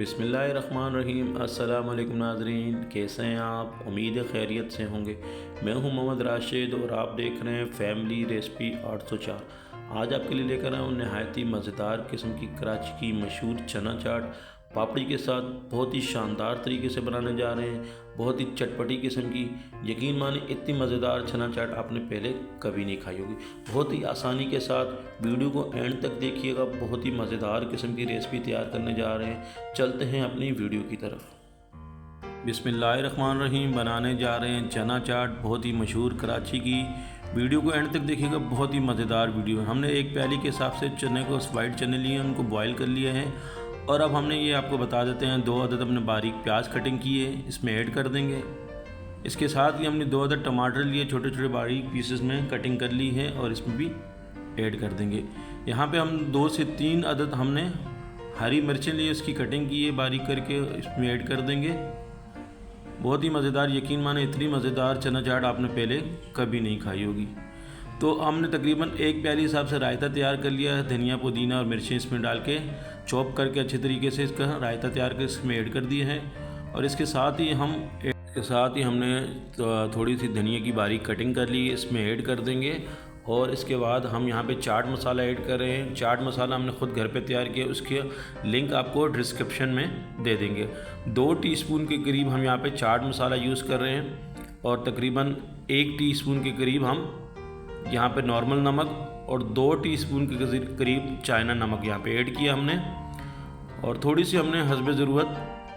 बिस्मिल्लाहिर्रहमानिर्रहीम। अस्सलाम वालेकुम नाज़रीन, कैसे हैं आप? उम्मीद है खैरियत से होंगे। मैं हूं मोहम्मद राशिद और आप देख रहे हैं फैमिली रेसिपी 804। आज आपके लिए लेकर आया हूँ नहायत ही मज़ेदार किस्म की कराची की मशहूर चना चाट पापड़ी के साथ बहुत ही शानदार तरीके से बनाने जा रहे हैं। बहुत ही चटपटी किस्म की, यकीन माने इतनी मज़ेदार चना चाट आपने पहले कभी नहीं खाई होगी। बहुत ही आसानी के साथ वीडियो को एंड तक देखिएगा। बहुत ही मज़ेदार किस्म की रेसिपी तैयार करने जा रहे हैं। चलते हैं अपनी वीडियो की तरफ। बिस्मिल्लाहिर्रहमानिर्रहीम। बनाने जा रहे हैं चना चाट, बहुत ही मशहूर कराची की। वीडियो को एंड तक देखिएगा, बहुत ही मज़ेदार वीडियो है। हमने एक प्याली के हिसाब से चने को, वाइट चने लिए हैं, उनको बॉयल कर लिए हैं। और अब हमने ये आपको बता देते हैं 2 अदद अपने बारीक प्याज कटिंग किए इसमें ऐड कर देंगे। इसके साथ ही हमने 2 अदद टमाटर लिए, छोटे छोटे बारीक पीसेस में कटिंग कर ली है और इसमें भी ऐड कर देंगे। यहाँ पे हम 2 से 3 अदद हमने हरी मिर्चें लिए, इसकी कटिंग की है बारीक करके, इसमें ऐड कर देंगे। बहुत ही मज़ेदार, यकीन माने इतनी मज़ेदार चना चाट आपने पहले कभी नहीं खाई होगी। तो हमने तकरीबन 1 प्याली हिसाब से रायता तैयार कर लिया है। धनिया, पुदीना और मिर्चें इसमें डाल के चॉप करके अच्छे तरीके से इसका रायता तैयार कर इसमें ऐड कर दिए हैं। और इसके साथ ही हमने थोड़ी सी धनिया की बारीक कटिंग कर ली है, इसमें ऐड कर देंगे। और इसके बाद हम यहाँ पे चाट मसाला ऐड कर रहे हैं। चाट मसाला हमने ख़ुद घर पे तैयार किया, उसके लिंक आपको डिस्क्रिप्शन में दे देंगे। 2 टीस्पून के करीब हम यहाँ पे चाट मसाला यूज़ कर रहे हैं और तकरीबन 1 टीस्पून के करीब हम यहाँ पे नॉर्मल नमक और 2 टीस्पून के करीब चाइना नमक यहाँ पे ऐड किया हमने। और थोड़ी सी हमने हस्बे ज़रूरत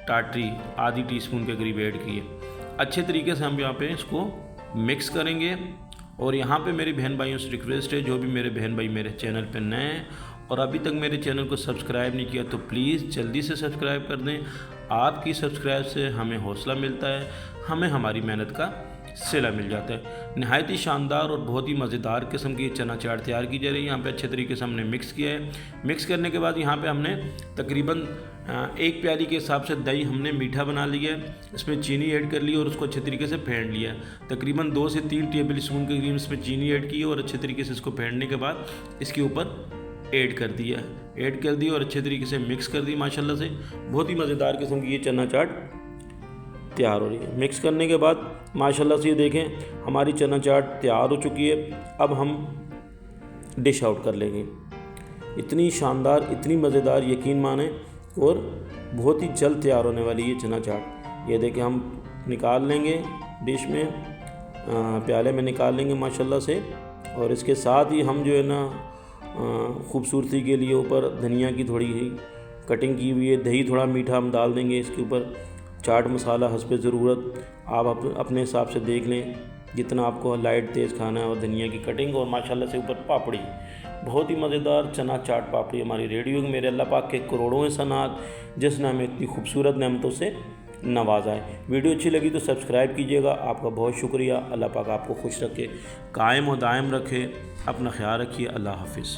टाटरी आधी टीस्पून के करीब ऐड की है। अच्छे तरीके से हम यहाँ पे इसको मिक्स करेंगे। और यहाँ पे मेरी बहन भाइयों से रिक्वेस्ट है, जो भी मेरे बहन भाई मेरे चैनल पे नए हैं और अभी तक मेरे चैनल को सब्सक्राइब नहीं किया तो प्लीज़ जल्दी से सब्सक्राइब कर दें। आपकी सब्सक्राइब से हमें हौसला मिलता है, हमें हमारी मेहनत का सिला मिल जाता है। नहायत ही शानदार और बहुत ही मज़ेदार किस्म की चना चाट तैयार की जा रही है। यहाँ पे अच्छे तरीके से हमने मिक्स किया है। मिक्स करने के बाद यहाँ पे हमने तकरीबन 1 प्याली के हिसाब से दही हमने मीठा बना लिया है, इसमें चीनी ऐड कर ली और उसको अच्छे तरीके से फेंट लिया है। तकरीबन 2 से 3 टेबल स्पून के करीब इसमें चीनी ऐड की और अच्छे तरीके से इसको फेंटने के बाद इसके ऊपर ऐड कर दी और अच्छे तरीके से मिक्स कर दी। माशाल्लाह से बहुत ही मज़ेदार किस्म की ये चना चाट तैयार हो रही है। मिक्स करने के बाद माशाल्लाह से ये देखें हमारी चना चाट तैयार हो चुकी है। अब हम डिश आउट कर लेंगे। इतनी शानदार, इतनी मज़ेदार, यकीन माने, और बहुत ही जल्द तैयार होने वाली ये चना चाट। ये देखें हम निकाल लेंगे डिश में, प्याले में निकाल लेंगे माशाल्लाह से। और इसके साथ ही हम जो है ना ख़ूबसूरती के लिए ऊपर धनिया की थोड़ी ही कटिंग की हुई है, दही थोड़ा मीठा हम डाल देंगे इसके ऊपर। चाट मसाला हस्बे ज़रूरत आप अपने हिसाब से देख लें जितना आपको लाइट तेज़ खाना है। और धनिया की कटिंग और माशाल्लाह से ऊपर पापड़ी, बहुत ही मज़ेदार चना चाट पापड़ी हमारी रेडी होगी। मेरे अल्लाह पाक के करोड़ों एहसानात जिसने हमें इतनी खूबसूरत नेमतों से नवाजा है। वीडियो अच्छी लगी तो सब्सक्राइब कीजिएगा। आपका बहुत शुक्रिया। अल्लाह पाक आपको खुश रखे, कायम और दायम रखे। अपना ख्याल रखिए। अल्लाह हाफिज़।